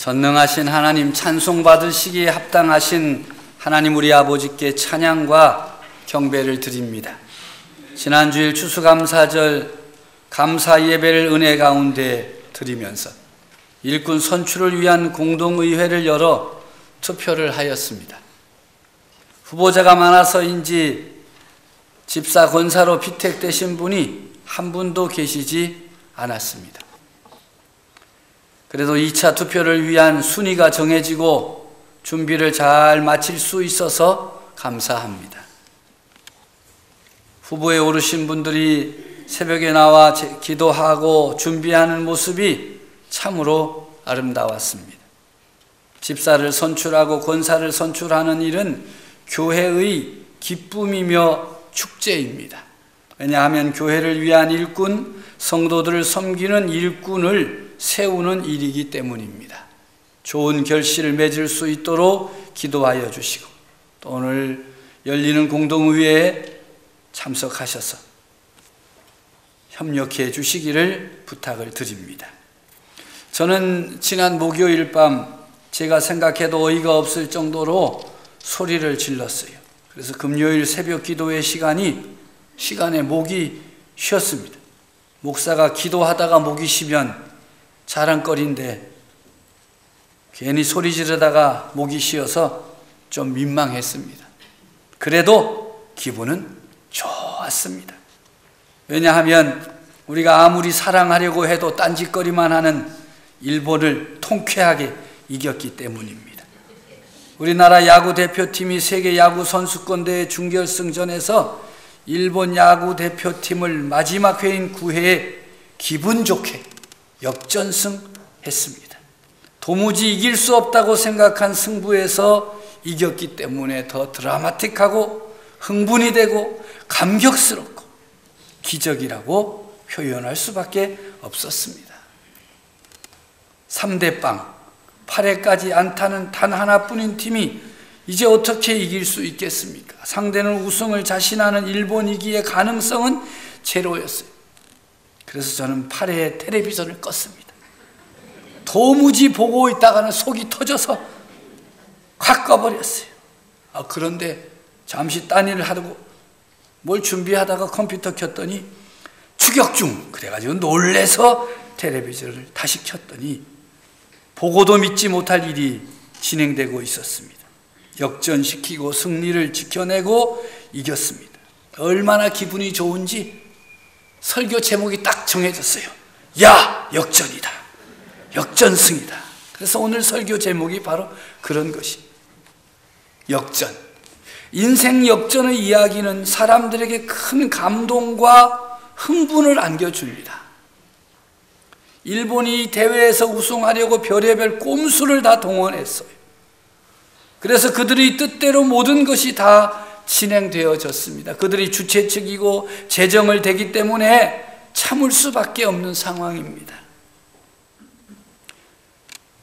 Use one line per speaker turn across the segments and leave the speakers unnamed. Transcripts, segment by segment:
전능하신 하나님 찬송 받으시기에 합당하신 하나님 우리 아버지께 찬양과 경배를 드립니다. 지난주일 추수감사절 감사 예배를 은혜 가운데 드리면서 일꾼 선출을 위한 공동의회를 열어 투표를 하였습니다. 후보자가 많아서인지 집사 권사로 피택되신 분이 한 분도 계시지 않았습니다. 그래도 2차 투표를 위한 순위가 정해지고 준비를 잘 마칠 수 있어서 감사합니다. 후보에 오르신 분들이 새벽에 나와 기도하고 준비하는 모습이 참으로 아름다웠습니다. 집사를 선출하고 권사를 선출하는 일은 교회의 기쁨이며 축제입니다. 왜냐하면 교회를 위한 일꾼, 성도들을 섬기는 일꾼을 세우는 일이기 때문입니다. 좋은 결실을 맺을 수 있도록 기도하여 주시고 또 오늘 열리는 공동의회에 참석하셔서 협력해 주시기를 부탁을 드립니다. 저는 지난 목요일 밤 제가 생각해도 어이가 없을 정도로 소리를 질렀어요. 그래서 금요일 새벽 기도의 시간에 목이 쉬었습니다. 목사가 기도하다가 목이 쉬면 자랑거리인데 괜히 소리 지르다가 목이 쉬어서 좀 민망했습니다. 그래도 기분은 좋았습니다. 왜냐하면 우리가 아무리 사랑하려고 해도 딴짓거리만 하는 일본을 통쾌하게 이겼기 때문입니다. 우리나라 야구 대표팀이 세계 야구 선수권대회 준결승전에서 일본 야구 대표팀을 마지막 회인 9회에 기분 좋게 역전승했습니다. 도무지 이길 수 없다고 생각한 승부에서 이겼기 때문에 더 드라마틱하고 흥분이 되고 감격스럽고 기적이라고 표현할 수밖에 없었습니다. 3대 빵, 8회까지 안타는 단 하나뿐인 팀이 이제 어떻게 이길 수 있겠습니까? 상대는 우승을 자신하는 일본이기에 가능성은 제로였어요. 그래서 저는 8회에 텔레비전을 껐습니다. 도무지 보고 있다가는 속이 터져서 확 꺼버렸어요. 그런데 잠시 딴 일을 하고 뭘 준비하다가 컴퓨터 켰더니 추격 중! 그래가지고 놀래서 텔레비전을 다시 켰더니 보고도 믿지 못할 일이 진행되고 있었습니다. 역전시키고 승리를 지켜내고 이겼습니다. 얼마나 기분이 좋은지 설교 제목이 딱 정해졌어요. 야! 역전이다. 역전승이다. 그래서 오늘 설교 제목이 바로 그런 것이 역전. 인생 역전의 이야기는 사람들에게 큰 감동과 흥분을 안겨줍니다. 일본이 대회에서 우승하려고 별의별 꼼수를 다 동원했어요. 그래서 그들의 뜻대로 모든 것이 다 진행되어졌습니다. 그들이 주최 측이고 재정을 대기 때문에 참을 수밖에 없는 상황입니다.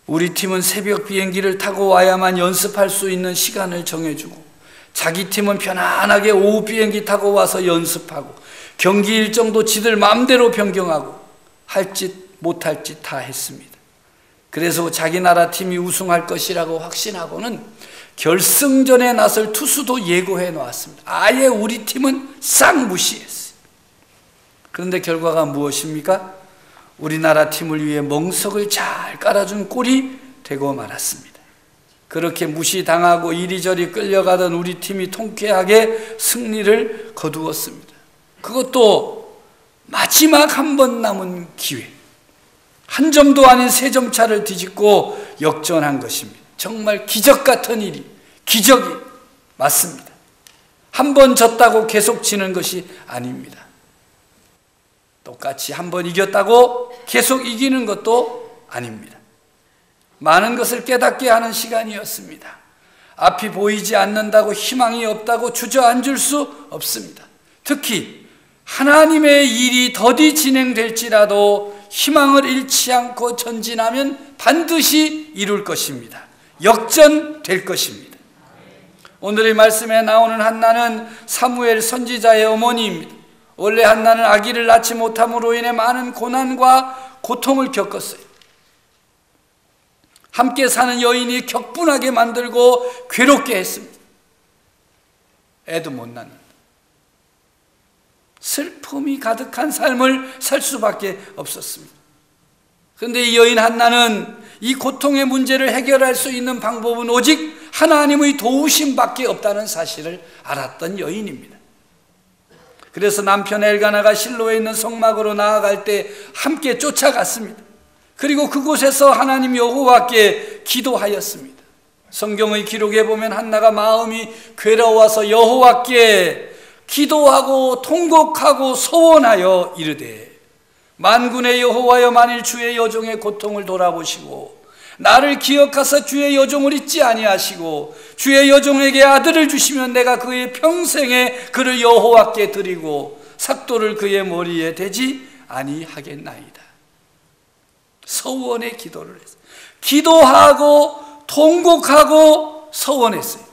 우리 팀은 새벽 비행기를 타고 와야만 연습할 수 있는 시간을 정해주고 자기 팀은 편안하게 오후 비행기 타고 와서 연습하고 경기 일정도 지들 마음대로 변경하고 할 짓 못할 짓 다 했습니다. 그래서 자기 나라 팀이 우승할 것이라고 확신하고는 결승전에 나설 투수도 예고해 놓았습니다. 아예 우리 팀은 싹 무시했어요. 그런데 결과가 무엇입니까? 우리나라 팀을 위해 멍석을 잘 깔아준 꼴이 되고 말았습니다. 그렇게 무시당하고 이리저리 끌려가던 우리 팀이 통쾌하게 승리를 거두었습니다. 그것도 마지막 한 번 남은 기회, 한 점도 아닌 3점 차를 뒤집고 역전한 것입니다. 정말 기적 같은 일이, 기적이 맞습니다. 한 번 졌다고 계속 지는 것이 아닙니다. 똑같이 한 번 이겼다고 계속 이기는 것도 아닙니다. 많은 것을 깨닫게 하는 시간이었습니다. 앞이 보이지 않는다고 희망이 없다고 주저앉을 수 없습니다. 특히 하나님의 일이 더디 진행될지라도 희망을 잃지 않고 전진하면 반드시 이룰 것입니다. 역전될 것입니다. 오늘의 말씀에 나오는 한나는 사무엘 선지자의 어머니입니다. 원래 한나는 아기를 낳지 못함으로 인해 많은 고난과 고통을 겪었어요. 함께 사는 여인이 격분하게 만들고 괴롭게 했습니다. 애도 못 낳는다. 슬픔이 가득한 삶을 살 수밖에 없었습니다. 그런데 이 여인 한나는 이 고통의 문제를 해결할 수 있는 방법은 오직 하나님의 도우심밖에 없다는 사실을 알았던 여인입니다. 그래서 남편 엘가나가 실로에 있는 성막으로 나아갈 때 함께 쫓아갔습니다. 그리고 그곳에서 하나님 여호와께 기도하였습니다. 성경의 기록에 보면 한나가 마음이 괴로워서 여호와께 기도하고 통곡하고 소원하여 이르되, 만군의 여호와여, 만일 주의 여종의 고통을 돌아보시고 나를 기억하사 주의 여종을 잊지 아니하시고 주의 여종에게 아들을 주시면 내가 그의 평생에 그를 여호와께 드리고 삭도를 그의 머리에 대지 아니하겠나이다. 서원의 기도를 했어요. 기도하고 통곡하고 서원했어요.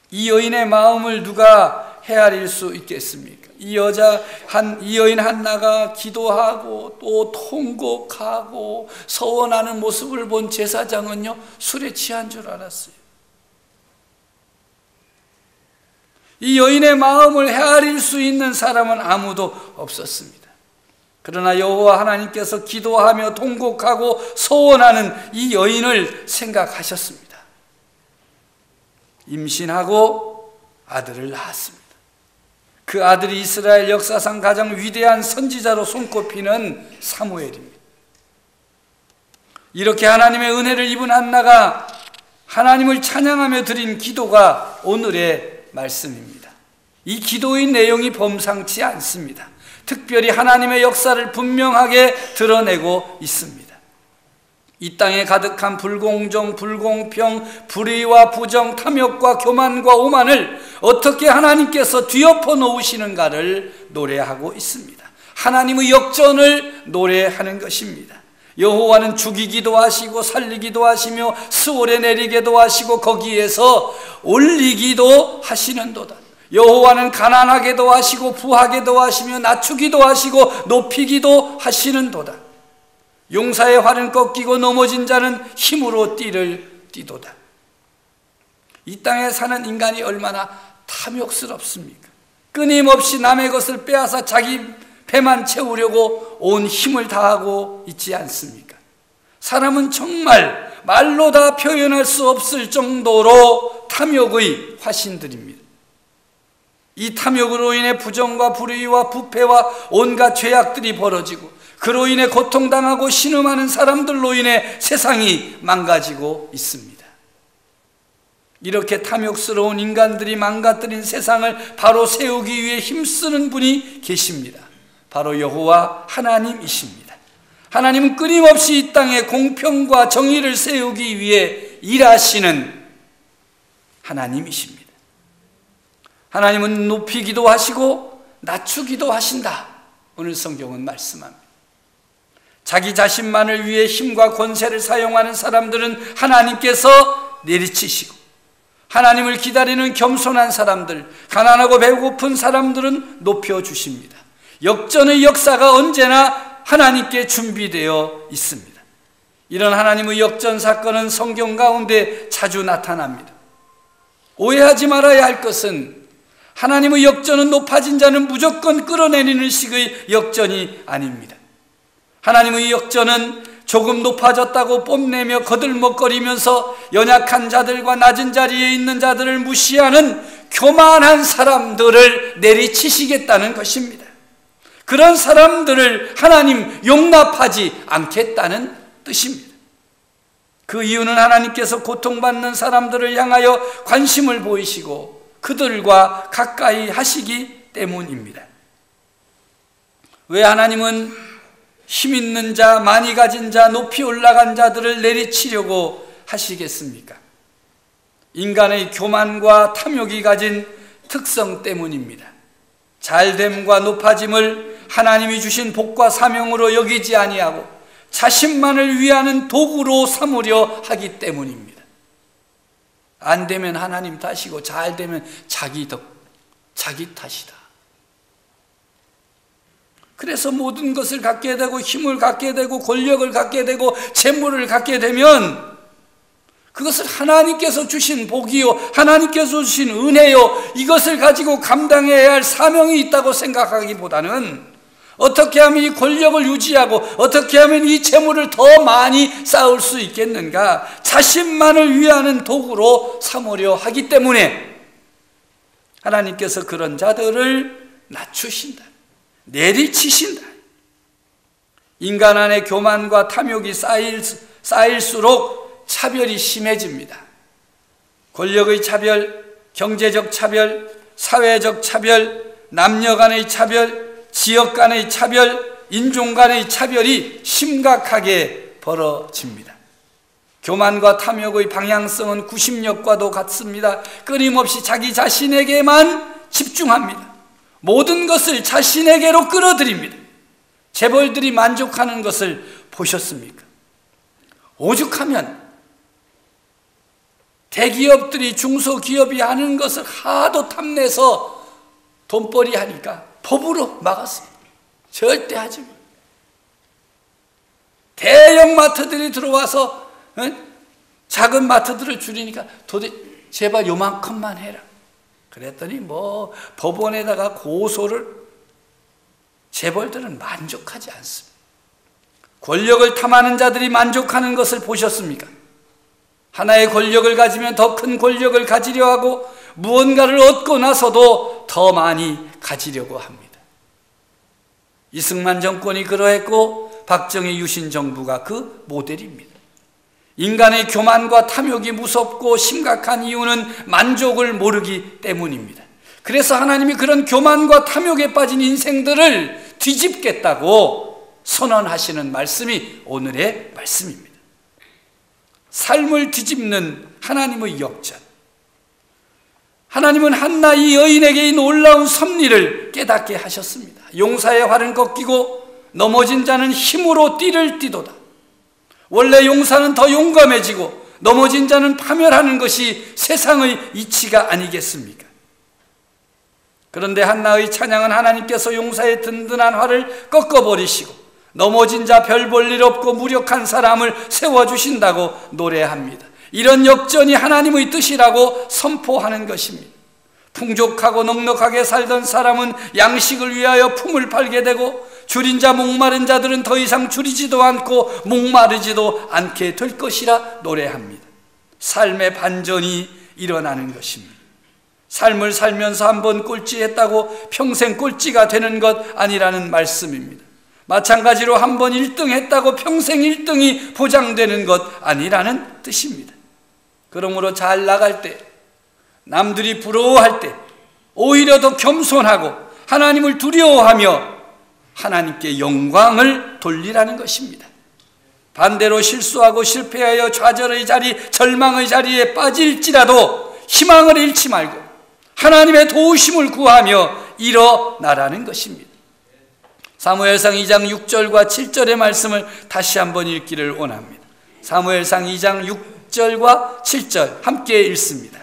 이 여인의 마음을 누가 헤아릴 수 있겠습니까? 이 여인 한나가 기도하고 또 통곡하고 서원하는 모습을 본 제사장은요, 술에 취한 줄 알았어요. 이 여인의 마음을 헤아릴 수 있는 사람은 아무도 없었습니다. 그러나 여호와 하나님께서 기도하며 통곡하고 소원하는 이 여인을 생각하셨습니다. 임신하고 아들을 낳았습니다. 그 아들이 이스라엘 역사상 가장 위대한 선지자로 손꼽히는 사무엘입니다. 이렇게 하나님의 은혜를 입은 한나가 하나님을 찬양하며 드린 기도가 오늘의 말씀입니다. 이 기도의 내용이 범상치 않습니다. 특별히 하나님의 역사를 분명하게 드러내고 있습니다. 이 땅에 가득한 불공정, 불공평, 불의와 부정, 탐욕과 교만과 오만을 어떻게 하나님께서 뒤엎어 놓으시는가를 노래하고 있습니다. 하나님의 역전을 노래하는 것입니다. 여호와는 죽이기도 하시고 살리기도 하시며 스올에 내리게도 하시고 거기에서 올리기도 하시는도다. 여호와는 가난하게도 하시고 부하게도 하시며 낮추기도 하시고 높이기도 하시는도다. 용사의 활은 꺾이고 넘어진 자는 힘으로 띠를 띠도다. 이 땅에 사는 인간이 얼마나 탐욕스럽습니까? 끊임없이 남의 것을 빼앗아 자기 배만 채우려고 온 힘을 다하고 있지 않습니까? 사람은 정말 말로 다 표현할 수 없을 정도로 탐욕의 화신들입니다. 이 탐욕으로 인해 부정과 불의와 부패와 온갖 죄악들이 벌어지고 그로 인해 고통당하고 신음하는 사람들로 인해 세상이 망가지고 있습니다. 이렇게 탐욕스러운 인간들이 망가뜨린 세상을 바로 세우기 위해 힘쓰는 분이 계십니다. 바로 여호와 하나님이십니다. 하나님은 끊임없이 이 땅에 공평과 정의를 세우기 위해 일하시는 하나님이십니다. 하나님은 높이기도 하시고 낮추기도 하신다. 오늘 성경은 말씀합니다. 자기 자신만을 위해 힘과 권세를 사용하는 사람들은 하나님께서 내리치시고, 하나님을 기다리는 겸손한 사람들, 가난하고 배고픈 사람들은 높여주십니다. 역전의 역사가 언제나 하나님께 준비되어 있습니다. 이런 하나님의 역전 사건은 성경 가운데 자주 나타납니다. 오해하지 말아야 할 것은 하나님의 역전은 높아진 자는 무조건 끌어내리는 식의 역전이 아닙니다. 하나님의 역전은 조금 높아졌다고 뽐내며 거들먹거리면서 연약한 자들과 낮은 자리에 있는 자들을 무시하는 교만한 사람들을 내리치시겠다는 것입니다. 그런 사람들을 하나님 용납하지 않겠다는 뜻입니다. 그 이유는 하나님께서 고통받는 사람들을 향하여 관심을 보이시고 그들과 가까이 하시기 때문입니다. 왜 하나님은 힘 있는 자, 많이 가진 자, 높이 올라간 자들을 내리치려고 하시겠습니까? 인간의 교만과 탐욕이 가진 특성 때문입니다. 잘됨과 높아짐을 하나님이 주신 복과 사명으로 여기지 아니하고 자신만을 위하는 도구로 삼으려 하기 때문입니다. 안 되면 하나님 탓이고 잘 되면 자기 탓이다. 그래서 모든 것을 갖게 되고 힘을 갖게 되고 권력을 갖게 되고 재물을 갖게 되면 그것을 하나님께서 주신 복이요, 하나님께서 주신 은혜요, 이것을 가지고 감당해야 할 사명이 있다고 생각하기보다는 어떻게 하면 이 권력을 유지하고 어떻게 하면 이 재물을 더 많이 쌓을 수 있겠는가, 자신만을 위하는 도구로 삼으려 하기 때문에 하나님께서 그런 자들을 낮추신다, 내리치신다. 인간 안에 교만과 탐욕이 쌓일수록 차별이 심해집니다. 권력의 차별, 경제적 차별, 사회적 차별, 남녀 간의 차별, 지역 간의 차별, 인종 간의 차별이 심각하게 벌어집니다. 교만과 탐욕의 방향성은 구심력과도 같습니다. 끊임없이 자기 자신에게만 집중합니다. 모든 것을 자신에게로 끌어들입니다. 재벌들이 만족하는 것을 보셨습니까? 오죽하면 대기업들이 중소기업이 하는 것을 하도 탐내서 돈벌이 하니까 법으로 막았습니다. 절대 하지 마. 대형 마트들이 들어와서 작은 마트들을 줄이니까 도대체 제발 요만큼만 해라. 그랬더니 뭐 법원에다가 고소를, 재벌들은 만족하지 않습니다. 권력을 탐하는 자들이 만족하는 것을 보셨습니까? 하나의 권력을 가지면 더 큰 권력을 가지려 하고 무언가를 얻고 나서도 더 많이 가지려고 합니다. 이승만 정권이 그러했고 박정희 유신 정부가 그 모델입니다. 인간의 교만과 탐욕이 무섭고 심각한 이유는 만족을 모르기 때문입니다. 그래서 하나님이 그런 교만과 탐욕에 빠진 인생들을 뒤집겠다고 선언하시는 말씀이 오늘의 말씀입니다. 삶을 뒤집는 하나님의 역전. 하나님은 한나 이 여인에게 이 놀라운 섭리를 깨닫게 하셨습니다. 용사의 활은 꺾이고 넘어진 자는 힘으로 띠를 띠도다. 원래 용사는 더 용감해지고 넘어진 자는 파멸하는 것이 세상의 이치가 아니겠습니까? 그런데 한나의 찬양은 하나님께서 용사의 든든한 활을 꺾어버리시고 넘어진 자 별 볼 일 없고 무력한 사람을 세워주신다고 노래합니다. 이런 역전이 하나님의 뜻이라고 선포하는 것입니다. 풍족하고 넉넉하게 살던 사람은 양식을 위하여 품을 팔게 되고 줄인 자 목마른 자들은 더 이상 줄이지도 않고 목마르지도 않게 될 것이라 노래합니다. 삶의 반전이 일어나는 것입니다. 삶을 살면서 한번 꼴찌했다고 평생 꼴찌가 되는 것 아니라는 말씀입니다. 마찬가지로 한번 1등 했다고 평생 1등이 보장되는 것 아니라는 뜻입니다. 그러므로 잘 나갈 때, 남들이 부러워할 때 오히려 더 겸손하고 하나님을 두려워하며 하나님께 영광을 돌리라는 것입니다. 반대로 실수하고 실패하여 좌절의 자리, 절망의 자리에 빠질지라도 희망을 잃지 말고 하나님의 도우심을 구하며 일어나라는 것입니다. 사무엘상 2장 6절과 7절의 말씀을 다시 한번 읽기를 원합니다. 사무엘상 2장 6절과 7절 함께 읽습니다.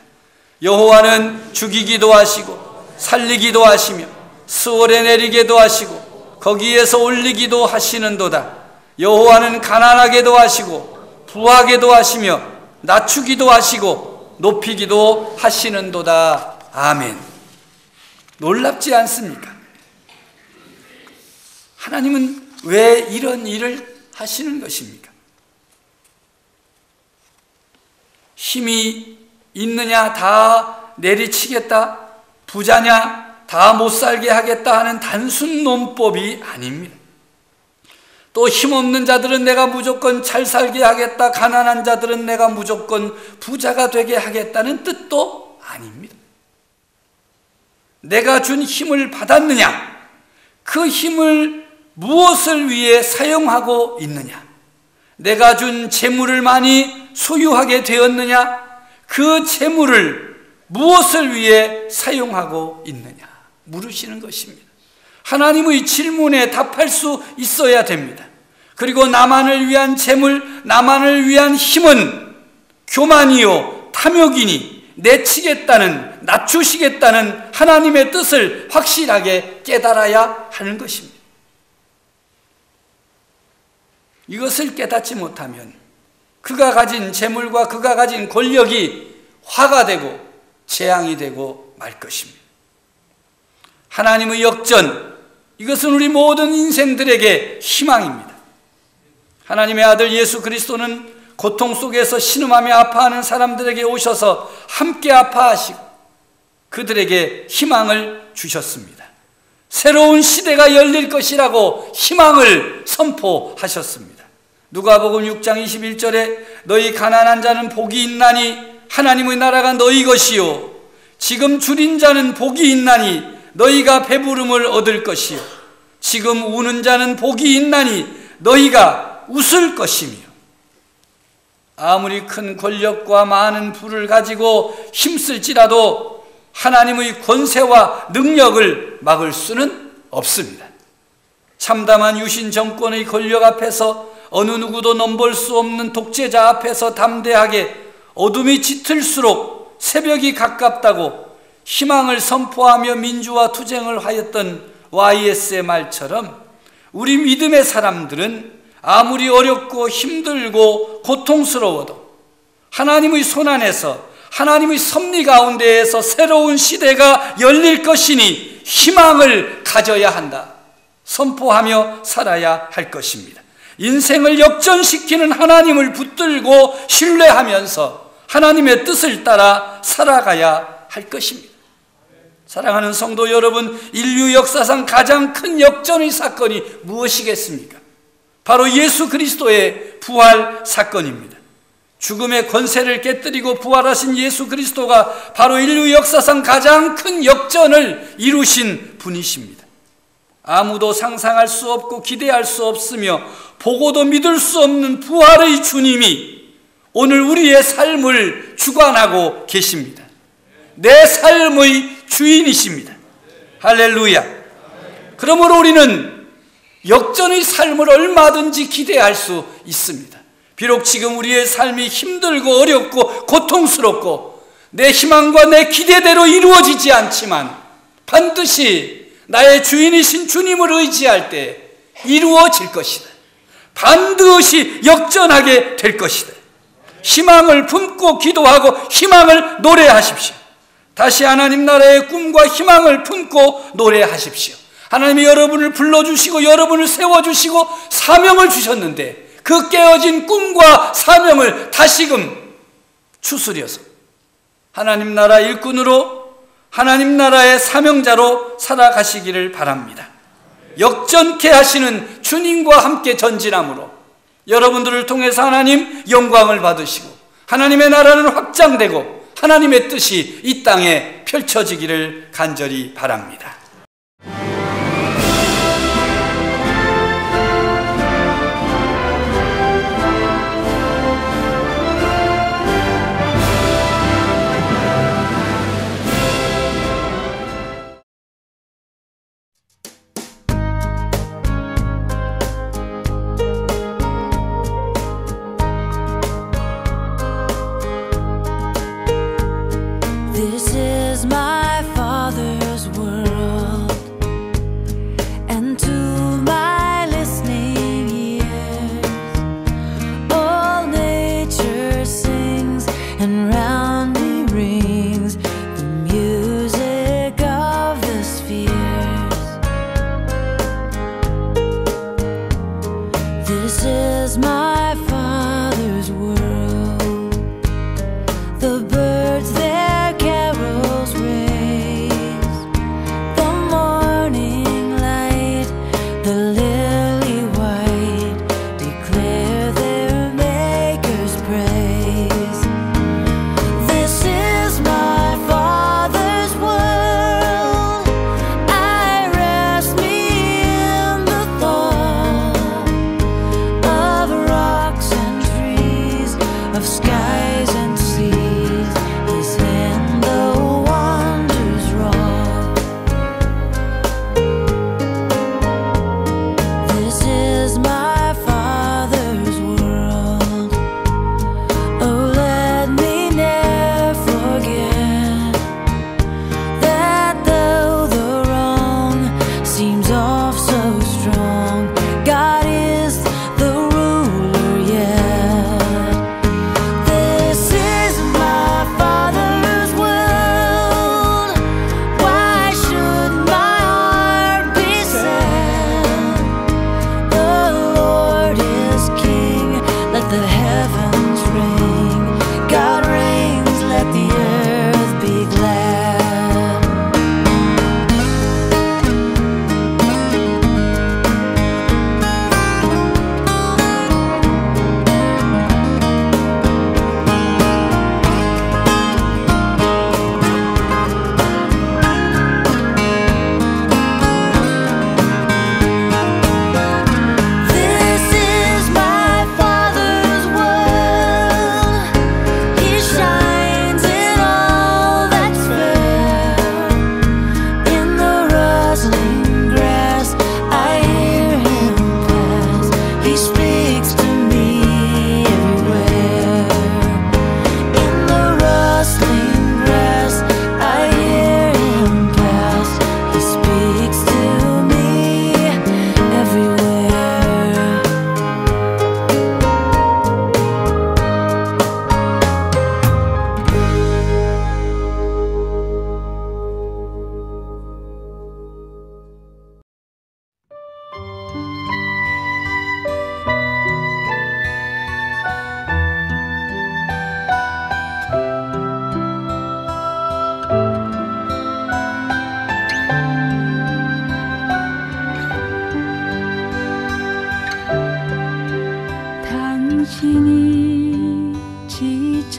여호와는 죽이기도 하시고 살리기도 하시며 스월에 내리게도 하시고 거기에서 올리기도 하시는도다. 여호와는 가난하게도 하시고 부하게도 하시며 낮추기도 하시고 높이기도 하시는도다. 아멘. 놀랍지 않습니까? 하나님은 왜 이런 일을 하시는 것입니까? 힘이 있느냐 다 내리치겠다, 부자냐 다 못살게 하겠다 하는 단순 논법이 아닙니다. 또 힘없는 자들은 내가 무조건 잘 살게 하겠다, 가난한 자들은 내가 무조건 부자가 되게 하겠다는 뜻도 아닙니다. 내가 준 힘을 받았느냐, 그 힘을 무엇을 위해 사용하고 있느냐, 내가 준 재물을 많이 소유하게 되었느냐, 그 재물을 무엇을 위해 사용하고 있느냐 물으시는 것입니다. 하나님의 질문에 답할 수 있어야 됩니다. 그리고 나만을 위한 재물, 나만을 위한 힘은 교만이요 탐욕이니 내치겠다는, 낮추시겠다는 하나님의 뜻을 확실하게 깨달아야 하는 것입니다. 이것을 깨닫지 못하면 그가 가진 재물과 그가 가진 권력이 화가 되고 재앙이 되고 말 것입니다. 하나님의 역전, 이것은 우리 모든 인생들에게 희망입니다. 하나님의 아들 예수 그리스도는 고통 속에서 신음하며 아파하는 사람들에게 오셔서 함께 아파하시고 그들에게 희망을 주셨습니다. 새로운 시대가 열릴 것이라고 희망을 선포하셨습니다. 누가복음 6장 21절에 너희 가난한 자는 복이 있나니 하나님의 나라가 너희 것이요 지금 줄인 자는 복이 있나니 너희가 배부름을 얻을 것이요 지금 우는 자는 복이 있나니 너희가 웃을 것이며 아무리 큰 권력과 많은 부를 가지고 힘쓸지라도 하나님의 권세와 능력을 막을 수는 없습니다. 참담한 유신 정권의 권력 앞에서 어느 누구도 넘볼 수 없는 독재자 앞에서 담대하게 어둠이 짙을수록 새벽이 가깝다고 희망을 선포하며 민주화 투쟁을 하였던 YS의 말처럼 우리 믿음의 사람들은 아무리 어렵고 힘들고 고통스러워도 하나님의 손안에서 하나님의 섭리 가운데에서 새로운 시대가 열릴 것이니 희망을 가져야 한다. 선포하며 살아야 할 것입니다. 인생을 역전시키는 하나님을 붙들고 신뢰하면서 하나님의 뜻을 따라 살아가야 할 것입니다. 사랑하는 성도 여러분, 인류 역사상 가장 큰 역전의 사건이 무엇이겠습니까? 바로 예수 그리스도의 부활 사건입니다. 죽음의 권세를 깨뜨리고 부활하신 예수 그리스도가 바로 인류 역사상 가장 큰 역전을 이루신 분이십니다. 아무도 상상할 수 없고 기대할 수 없으며 보고도 믿을 수 없는 부활의 주님이 오늘 우리의 삶을 주관하고 계십니다. 내 삶의 주인이십니다. 할렐루야. 그러므로 우리는 역전의 삶을 얼마든지 기대할 수 있습니다. 비록 지금 우리의 삶이 힘들고 어렵고 고통스럽고 내 희망과 내 기대대로 이루어지지 않지만 반드시 나의 주인이신 주님을 의지할 때 이루어질 것이다. 반드시 역전하게 될 것이다. 희망을 품고 기도하고 희망을 노래하십시오. 다시 하나님 나라의 꿈과 희망을 품고 노래하십시오. 하나님이 여러분을 불러주시고 여러분을 세워주시고 사명을 주셨는데 그 깨어진 꿈과 사명을 다시금 추스려서 하나님 나라 일꾼으로 하나님 나라의 사명자로 살아가시기를 바랍니다. 역전케 하시는 주님과 함께 전진함으로 여러분들을 통해서 하나님 영광을 받으시고 하나님의 나라는 확장되고 하나님의 뜻이 이 땅에 펼쳐지기를 간절히 바랍니다.
This is my Father's world, and to my listening ears, all nature sings, and round me rings the music of the spheres. This is my Father's world, the birds their carols raise, the morning light, the lily white, declare their Maker's praise. This is my Father's world, I rest me in the thought of rocks and trees, of skies and seas, His hand the wonders wrought. This is my Father's world. Oh, let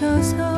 주셔서